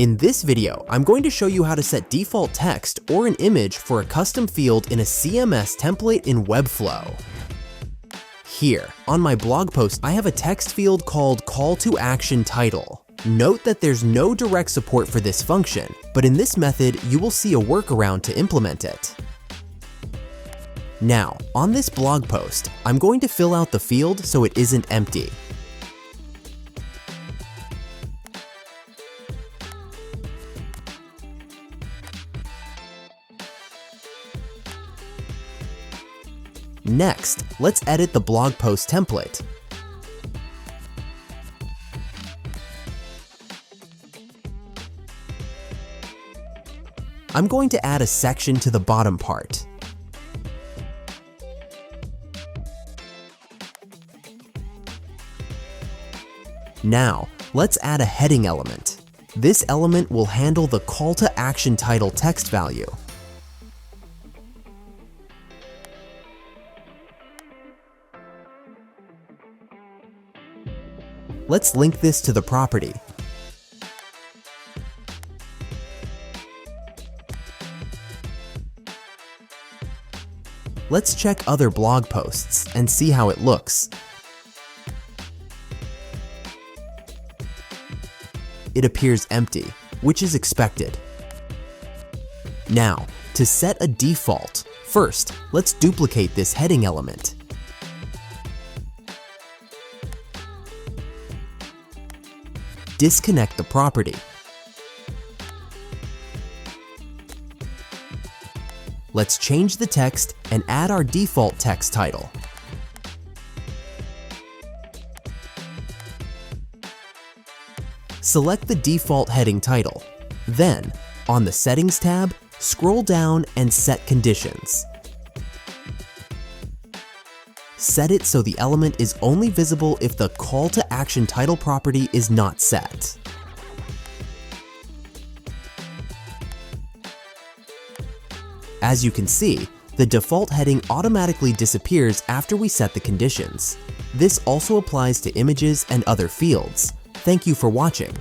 In this video, I'm going to show you how to set default text or an image for a custom field in a CMS template in Webflow. Here, on my blog post, I have a text field called Call to Action Title. Note that there's no direct support for this function, but in this method, you will see a workaround to implement it. Now, on this blog post, I'm going to fill out the field so it isn't empty. Next, let's edit the blog post template. I'm going to add a section to the bottom part. Now, let's add a heading element. This element will handle the call to action title text value. Let's link this to the property. Let's check other blog posts and see how it looks. It appears empty, which is expected. Now, to set a default, first, let's duplicate this heading element. Disconnect the property. Let's change the text and add our default text title. Select the default heading title. Then, on the Settings tab, scroll down and Set Conditions. Set it so the element is only visible if the call to action title property is not set. As you can see, the default heading automatically disappears after we set the conditions. This also applies to images and other fields. Thank you for watching.